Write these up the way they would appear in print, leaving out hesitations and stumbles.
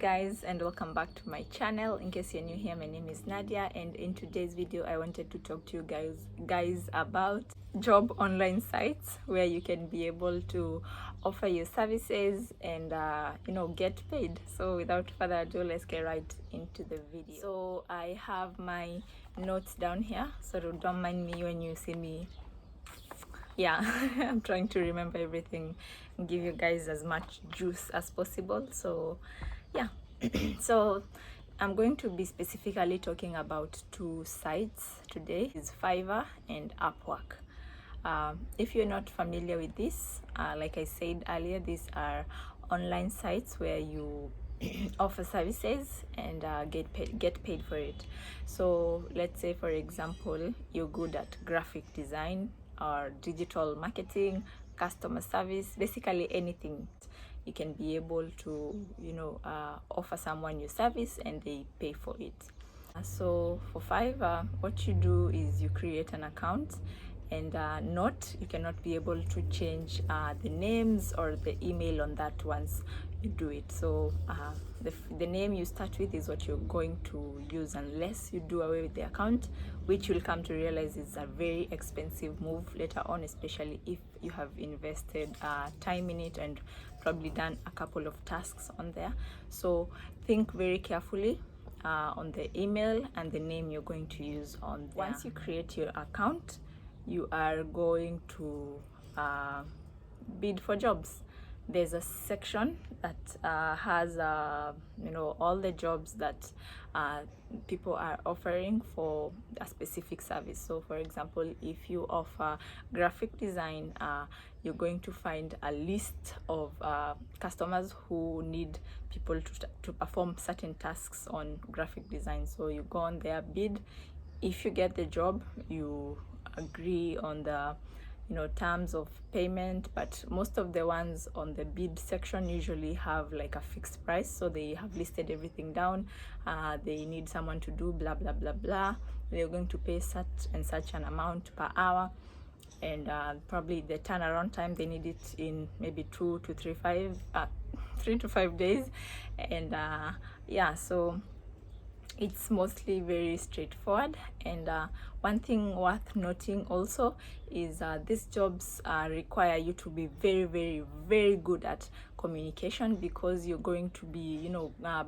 guys, and welcome back to my channel. In case you're new here, my name is Nadia, and in today's video I wanted to talk to you guys about job online sites where you can be able to offer your services and get paid. So without further ado, let's get right into the video. So I have my notes down here, so don't mind me when you see me. I'm trying to remember everything and give you guys as much juice as possible. So so I'm going to be specifically talking about two sites today. Is Fiverr and Upwork. If you're not familiar with this, like I said earlier, these are online sites where you offer services and get paid for it. So let's say, for example, you're good at graphic design or digital marketing, customer service, basically anything. You can be able to offer someone your service and they pay for it. So for Fiverr, what you do is you create an account, and you cannot be able to change the names or the email on that once you do it. So the name you start with is what you're going to use unless you do away with the account, which you'll come to realize is a very expensive move later on, especially if you have invested time in it and probably done a couple of tasks on there. So think very carefully on the email and the name you're going to use on there. Once you create your account, you are going to bid for jobs. There's a section that has all the jobs that people are offering for a specific service. So for example, if you offer graphic design, you're going to find a list of customers who need people to perform certain tasks on graphic design. So you go on their bid. If you get the job, you agree on the terms of payment, but most of the ones on the bid section usually have like a fixed price. So they have listed everything down. They need someone to do blah blah blah blah. They're going to pay such and such an amount per hour, and probably the turnaround time, they need it in maybe 3 to 5 days. And so it's mostly very straightforward. And one thing worth noting also is these jobs require you to be very, very, very good at communication, because you're going to be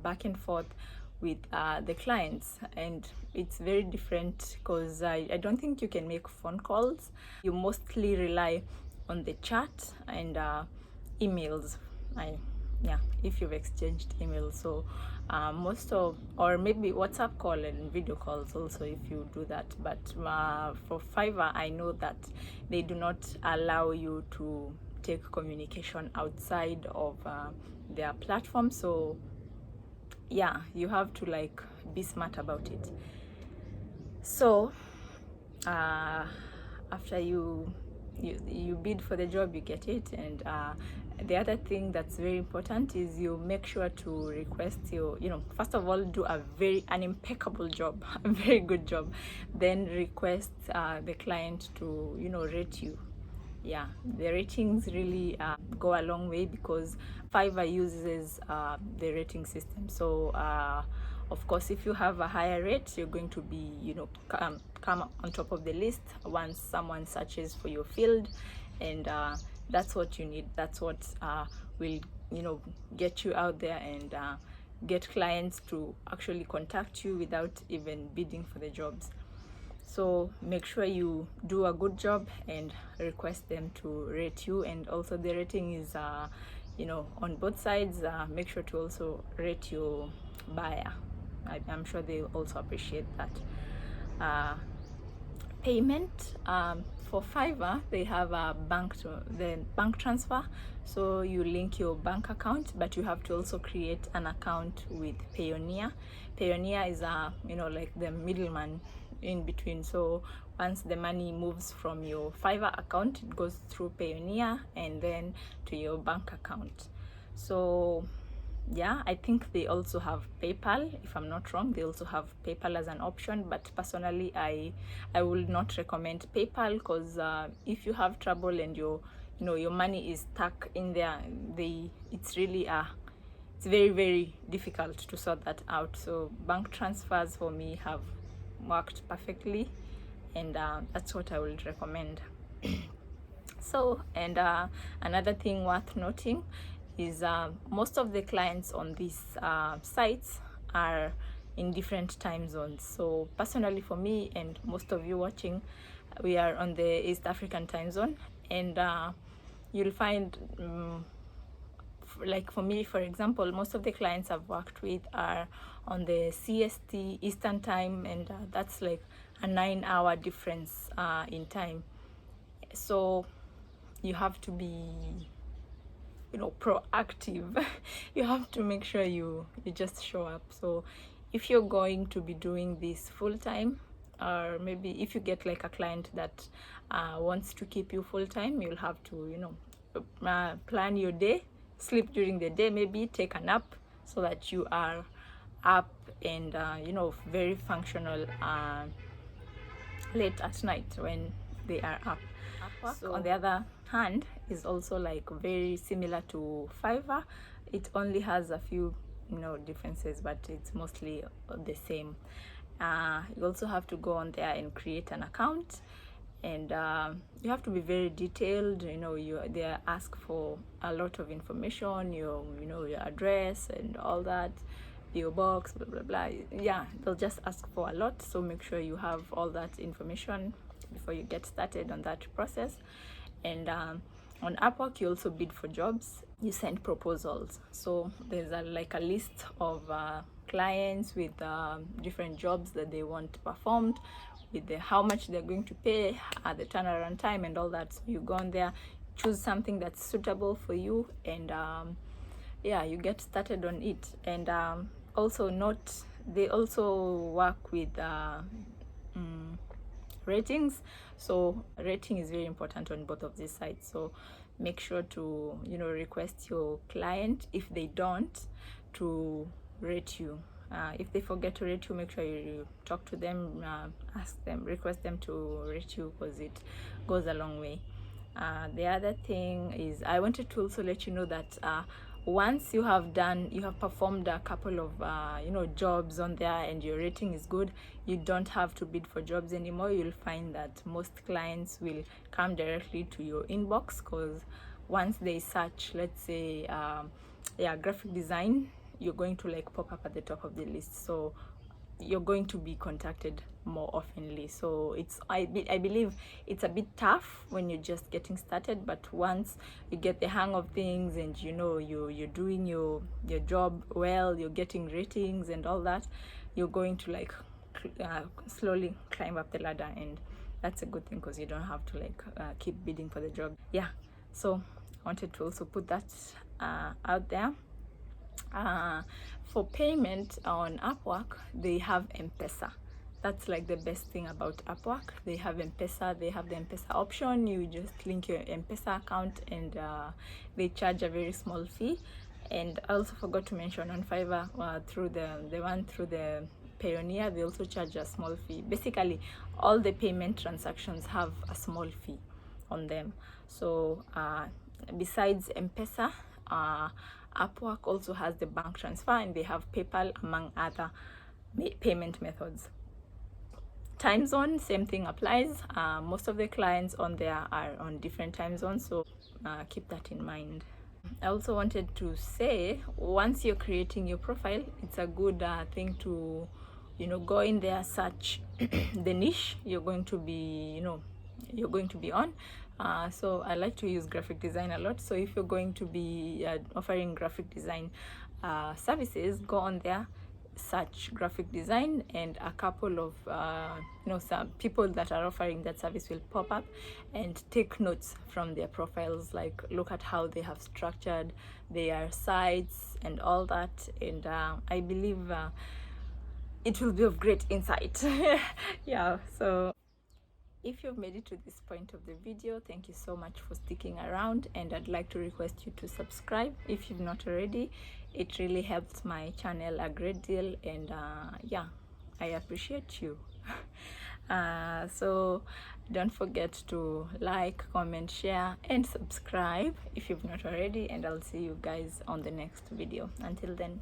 back and forth with the clients, and it's very different because I don't think you can make phone calls. You mostly rely on the chat and emails. If you've exchanged emails. So or maybe WhatsApp call and video calls also if you do that. But for Fiverr, I know that they do not allow you to take communication outside of their platform. So you have to be smart about it. So after you bid for the job, you get it. And the other thing that's very important is you make sure to request first of all, do an impeccable job, a very good job, then request the client to rate you. The ratings really go a long way, because Fiverr uses the rating system. So of course, if you have a higher rate, you're going to be come on top of the list once someone searches for your field. And that's what you need. That's what will get you out there and get clients to actually contact you without even bidding for the jobs. So make sure you do a good job and request them to rate you. And also the rating is on both sides. Make sure to also rate your buyer. I'm sure they also appreciate that. Payment, for Fiverr, they have a bank transfer. So you link your bank account, but you have to also create an account with Payoneer. Payoneer is like the middleman in between. So once the money moves from your Fiverr account, it goes through Payoneer and then to your bank account. So I think they also have PayPal. If I'm not wrong, they also have PayPal as an option. But personally, I will not recommend PayPal, because if you have trouble and your money is stuck in there, it's really it's very, very difficult to sort that out. So bank transfers for me have worked perfectly, and that's what I would recommend. So, and another thing worth noting is most of the clients on these sites are in different time zones. So personally for me and most of you watching, we are on the East African time zone, and you'll find like for me, for example, most of the clients I've worked with are on the CST Eastern time, and that's like a 9-hour difference in time. So you have to be, you know, proactive. You have to make sure you just show up. So if you're going to be doing this full time, or maybe if you get like a client that wants to keep you full time, you'll have to, you know, plan your day, sleep during the day, maybe take a nap, so that you are up and you know, very functional late at night when they are up. Upwork, so, on the other hand, is also like very similar to Fiverr. It only has a few, you know, differences, but it's mostly the same. You also have to go on there and create an account, and you have to be very detailed. You know, they ask for a lot of information, you know, your address and all that, PO box, blah blah blah. Yeah, they'll just ask for a lot, so make sure you have all that information before you get started on that process. And on Upwork, you also bid for jobs, you send proposals. So there's like a list of clients with different jobs that they want performed, with how much they're going to pay, the turnaround time and all that. So you go on there, choose something that's suitable for you, and yeah, you get started on it. And also note, they also work with ratings. So rating is very important on both of these sites, so make sure to, you know, request your client, if they don't, to rate you. If they forget to rate you, make sure you talk to them, ask them, request them to rate you, because it goes a long way. The other thing is, I wanted to also let you know that once you have performed a couple of you know, jobs on there, and your rating is good, you don't have to bid for jobs anymore. You'll find that most clients will come directly to your inbox, because once they search, let's say yeah, graphic design, you're going to like pop up at the top of the list, so you're going to be contacted more oftenly. So it's, I believe it's a bit tough when you're just getting started, but once you get the hang of things, and you know, you're doing your job well, you're getting ratings and all that, you're going to like slowly climb up the ladder, and that's a good thing, because you don't have to like keep bidding for the job. Yeah, so I wanted to also put that out there. For payment on Upwork, they have M-Pesa. That's like the best thing about Upwork. They have M-Pesa, they have the M-Pesa option. You just link your M-Pesa account, and they charge a very small fee. And I also forgot to mention, on Fiverr, through the Pioneer, they also charge a small fee. Basically, all the payment transactions have a small fee on them. So besides M-Pesa, Upwork also has the bank transfer, and they have PayPal, among other payment methods. Time zone, same thing applies. Most of the clients on there are on different time zones, so keep that in mind. I also wanted to say, once you're creating your profile, it's a good thing to, you know, go in there, search the niche you're going to be, you know, you're going to be on. So I like to use graphic design a lot. So if you're going to be offering graphic design services, go on there, search graphic design, and a couple of you know, some people that are offering that service will pop up, and take notes from their profiles, like look at how they have structured their sites and all that. And I believe it will be of great insight. Yeah, so if you've made it to this point of the video, thank you so much for sticking around, and I'd like to request you to subscribe if you've not already. It really helps my channel a great deal, and yeah, I appreciate you. So don't forget to like, comment, share, and subscribe if you've not already, and I'll see you guys on the next video. Until then.